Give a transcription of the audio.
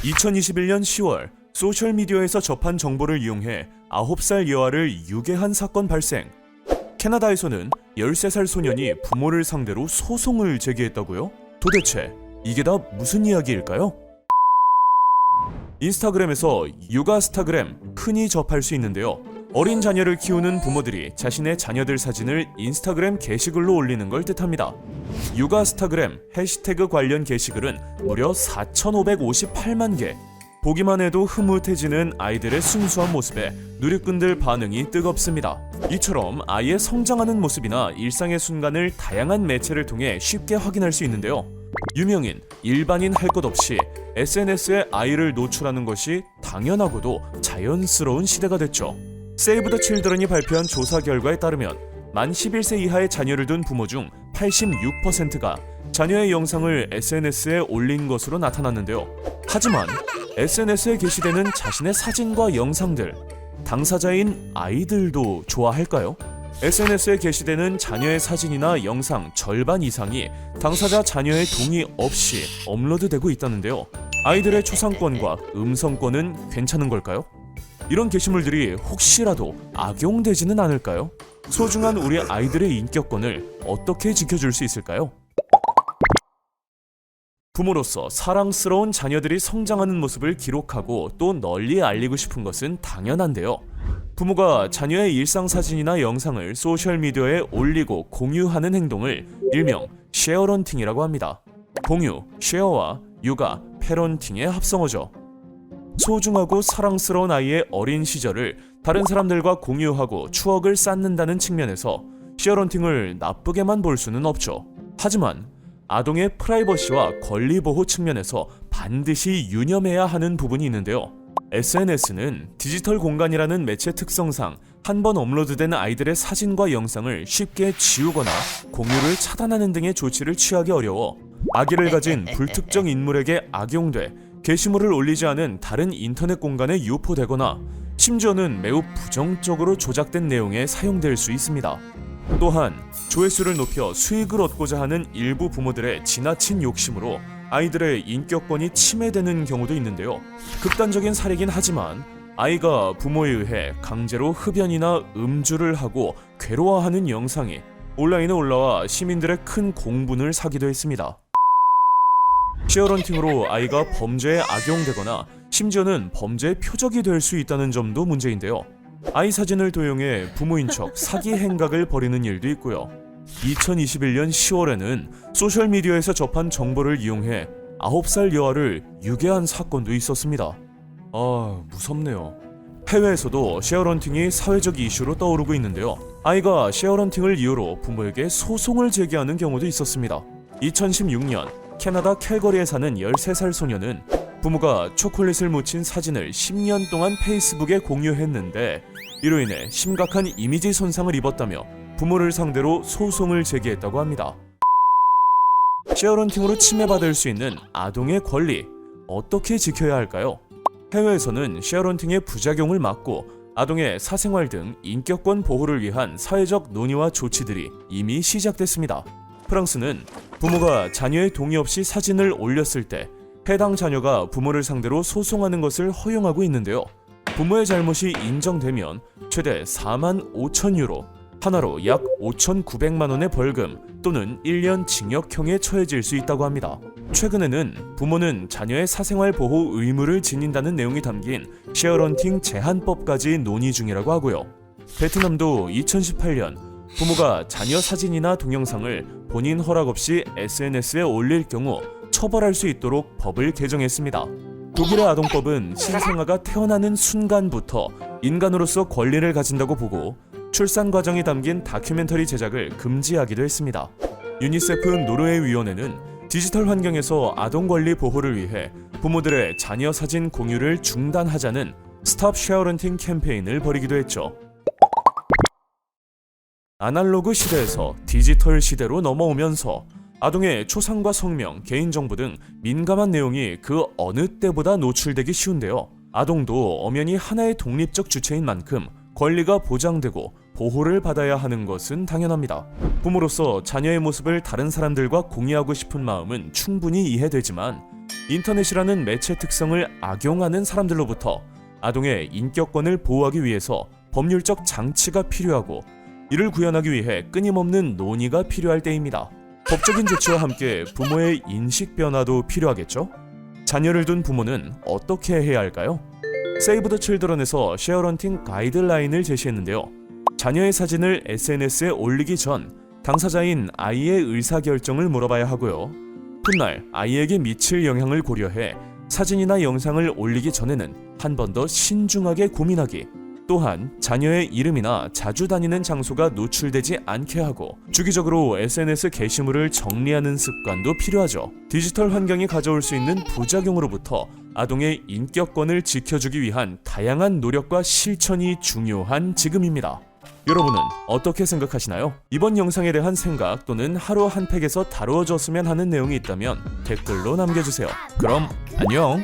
2021년 10월 소셜미디어에서 접한 정보를 이용해 9살 여아를 유괴한 사건 발생. 캐나다에서는 13살 소년이 부모를 상대로 소송을 제기했다고요? 도대체 이게 다 무슨 이야기일까요? 인스타그램에서 육아스타그램 흔히 접할 수 있는데요. 어린 자녀를 키우는 부모들이 자신의 자녀들 사진을 인스타그램 게시글로 올리는 걸 뜻합니다. 육아스타그램 해시태그 관련 게시글은 무려 4,558만 개. 보기만 해도 흐뭇해지는 아이들의 순수한 모습에 누리꾼들 반응이 뜨겁습니다. 이처럼 아이의 성장하는 모습이나 일상의 순간을 다양한 매체를 통해 쉽게 확인할 수 있는데요. 유명인, 일반인 할 것 없이 SNS에 아이를 노출하는 것이 당연하고도 자연스러운 시대가 됐죠. 세이브 더 칠드런이 발표한 조사 결과에 따르면 만 11세 이하의 자녀를 둔 부모 중 86%가 자녀의 영상을 SNS에 올린 것으로 나타났는데요. 하지만 SNS에 게시되는 자신의 사진과 영상들, 당사자인 아이들도 좋아할까요? SNS에 게시되는 자녀의 사진이나 영상 절반 이상이 당사자 자녀의 동의 없이 업로드되고 있다는데요. 아이들의 초상권과 음성권은 괜찮은 걸까요? 이런 게시물들이 혹시라도 악용되지는 않을까요? 소중한 우리 아이들의 인격권을 어떻게 지켜줄 수 있을까요? 부모로서 사랑스러운 자녀들이 성장하는 모습을 기록하고 또 널리 알리고 싶은 것은 당연한데요. 부모가 자녀의 일상 사진이나 영상을 소셜미디어에 올리고 공유하는 행동을 일명 쉐어런팅이라고 합니다. 공유, 쉐어와 육아, 패런팅의 합성어죠. 소중하고 사랑스러운 아이의 어린 시절을 다른 사람들과 공유하고 추억을 쌓는다는 측면에서 쉐어런팅을 나쁘게만 볼 수는 없죠. 하지만 아동의 프라이버시와 권리 보호 측면에서 반드시 유념해야 하는 부분이 있는데요. SNS는 디지털 공간이라는 매체 특성상 한 번 업로드된 아이들의 사진과 영상을 쉽게 지우거나 공유를 차단하는 등의 조치를 취하기 어려워 아기를 가진 불특정 인물에게 악용돼 게시물을 올리지 않은 다른 인터넷 공간에 유포되거나 심지어는 매우 부정적으로 조작된 내용에 사용될 수 있습니다. 또한 조회수를 높여 수익을 얻고자 하는 일부 부모들의 지나친 욕심으로 아이들의 인격권이 침해되는 경우도 있는데요. 극단적인 사례긴 하지만 아이가 부모에 의해 강제로 흡연이나 음주를 하고 괴로워하는 영상이 온라인에 올라와 시민들의 큰 공분을 사기도 했습니다. 쉐어런팅으로 아이가 범죄에 악용되거나 심지어는 범죄의 표적이 될 수 있다는 점도 문제인데요. 아이 사진을 도용해 부모인 척 사기 행각을 벌이는 일도 있고요. 2021년 10월에는 소셜미디어에서 접한 정보를 이용해 9살 여아를 유괴한 사건도 있었습니다. 무섭네요. 해외에서도 쉐어런팅이 사회적 이슈로 떠오르고 있는데요. 아이가 쉐어런팅을 이유로 부모에게 소송을 제기하는 경우도 있었습니다. 2016년 캐나다 캘거리에 사는 13살 소녀는 부모가 초콜릿을 묻힌 사진을 10년 동안 페이스북에 공유했는데 이로 인해 심각한 이미지 손상을 입었다며 부모를 상대로 소송을 제기했다고 합니다. 쉐어런팅으로 침해받을 수 있는 아동의 권리, 어떻게 지켜야 할까요? 해외에서는 쉐어런팅의 부작용을 막고 아동의 사생활 등 인격권 보호를 위한 사회적 논의와 조치들이 이미 시작됐습니다. 프랑스는 부모가 자녀의 동의 없이 사진을 올렸을 때 해당 자녀가 부모를 상대로 소송하는 것을 허용하고 있는데요. 부모의 잘못이 인정되면 최대 45,000유로, 하나로 약 5,900만 원의 벌금 또는 1년 징역형에 처해질 수 있다고 합니다. 최근에는 부모는 자녀의 사생활 보호 의무를 지닌다는 내용이 담긴 쉐어런팅 제한법까지 논의 중이라고 하고요. 베트남도 2018년 부모가 자녀 사진이나 동영상을 본인 허락 없이 SNS에 올릴 경우 처벌할 수 있도록 법을 개정했습니다. 독일의 아동법은 신생아가 태어나는 순간부터 인간으로서 권리를 가진다고 보고 출산 과정이 담긴 다큐멘터리 제작을 금지하기도 했습니다. 유니세프 노르웨이 위원회는 디지털 환경에서 아동 권리 보호를 위해 부모들의 자녀 사진 공유를 중단하자는 스톱 쉐어런팅 캠페인을 벌이기도 했죠. 아날로그 시대에서 디지털 시대로 넘어오면서 아동의 초상과 성명, 개인정보 등 민감한 내용이 그 어느 때보다 노출되기 쉬운데요. 아동도 엄연히 하나의 독립적 주체인 만큼 권리가 보장되고 보호를 받아야 하는 것은 당연합니다. 부모로서 자녀의 모습을 다른 사람들과 공유하고 싶은 마음은 충분히 이해되지만 인터넷이라는 매체 특성을 악용하는 사람들로부터 아동의 인격권을 보호하기 위해서 법률적 장치가 필요하고, 이를 구현하기 위해 끊임없는 논의가 필요할 때입니다. 법적인 조치와 함께 부모의 인식 변화도 필요하겠죠? 자녀를 둔 부모는 어떻게 해야 할까요? 세이브 더 칠드런에서 쉐어런팅 가이드라인을 제시했는데요. 자녀의 사진을 SNS에 올리기 전 당사자인 아이의 의사결정을 물어봐야 하고요. 훗날 아이에게 미칠 영향을 고려해 사진이나 영상을 올리기 전에는 한 번 더 신중하게 고민하기, 또한 자녀의 이름이나 자주 다니는 장소가 노출되지 않게 하고 주기적으로 SNS 게시물을 정리하는 습관도 필요하죠. 디지털 환경이 가져올 수 있는 부작용으로부터 아동의 인격권을 지켜주기 위한 다양한 노력과 실천이 중요한 지금입니다. 여러분은 어떻게 생각하시나요? 이번 영상에 대한 생각 또는 하루 한 팩에서 다루어졌으면 하는 내용이 있다면 댓글로 남겨주세요. 그럼 안녕!